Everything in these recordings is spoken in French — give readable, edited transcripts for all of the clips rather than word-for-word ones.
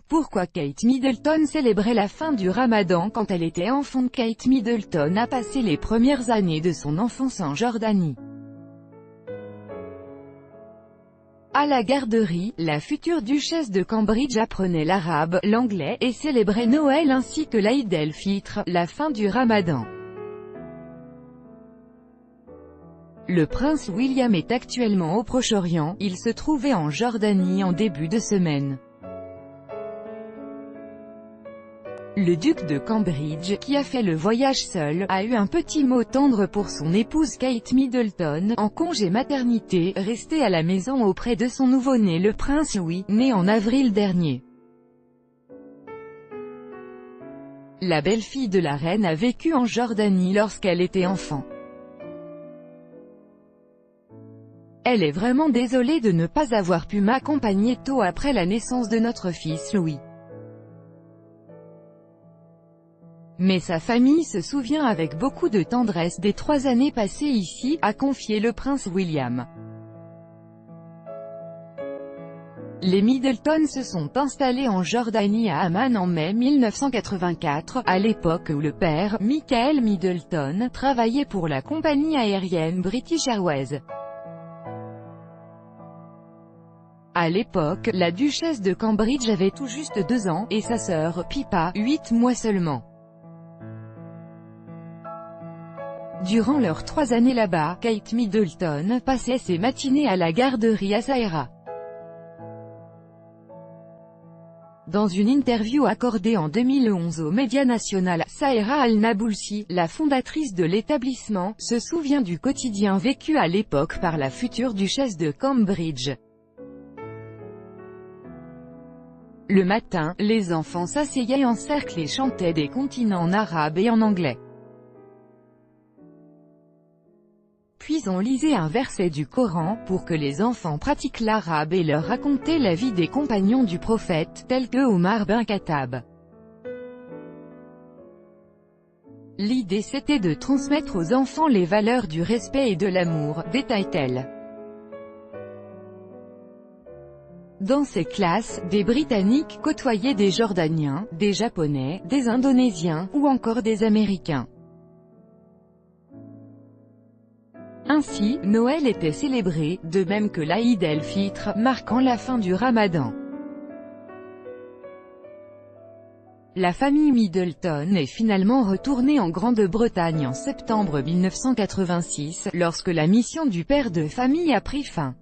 Pourquoi Kate Middleton célébrait la fin du Ramadan quand elle était enfant? Kate Middleton a passé les premières années de son enfance en Jordanie. À la garderie, la future duchesse de Cambridge apprenait l'arabe, l'anglais, et célébrait Noël ainsi que l'Aïd el-Fitr, la fin du Ramadan. Le prince William est actuellement au Proche-Orient, il se trouvait en Jordanie en début de semaine. Le duc de Cambridge, qui a fait le voyage seul, a eu un petit mot tendre pour son épouse Kate Middleton, en congé maternité, restée à la maison auprès de son nouveau-né le prince Louis, né en avril dernier. La belle-fille de la reine a vécu en Jordanie lorsqu'elle était enfant. Elle est vraiment désolée de ne pas avoir pu m'accompagner tôt après la naissance de notre fils Louis. Mais sa famille se souvient avec beaucoup de tendresse des 3 années passées ici, a confié le prince William. Les Middleton se sont installés en Jordanie à Amman en mai 1984, à l'époque où le père, Michael Middleton, travaillait pour la compagnie aérienne British Airways. À l'époque, la duchesse de Cambridge avait tout juste 2 ans, et sa sœur, Pippa, 8 mois seulement. Durant leurs 3 années là-bas, Kate Middleton passait ses matinées à la garderie à Saïra. Dans une interview accordée en 2011 aux médias national, Saïra Al-Nabulsi, la fondatrice de l'établissement, se souvient du quotidien vécu à l'époque par la future duchesse de Cambridge. Le matin, les enfants s'asseyaient en cercle et chantaient des continents en arabe et en anglais. Puis on lisait un verset du Coran, pour que les enfants pratiquent l'arabe et leur racontaient la vie des compagnons du prophète, tels que Omar ben Khattab. L'idée c'était de transmettre aux enfants les valeurs du respect et de l'amour, détaille-t-elle. Dans ces classes, des Britanniques côtoyaient des Jordaniens, des Japonais, des Indonésiens, ou encore des Américains. Ainsi, Noël était célébré, de même que l'Aïd el-Fitr, marquant la fin du Ramadan. La famille Middleton est finalement retournée en Grande-Bretagne en septembre 1986, lorsque la mission du père de famille a pris fin.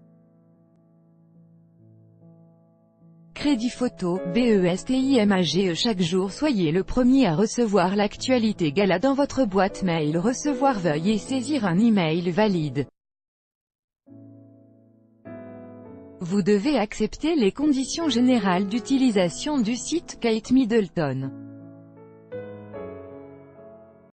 Crédit photo, BESTIMAGE. Chaque jour soyez le premier à recevoir l'actualité Gala dans votre boîte mail. Recevoir, veuillez saisir un email valide. Vous devez accepter les conditions générales d'utilisation du site Kate Middleton.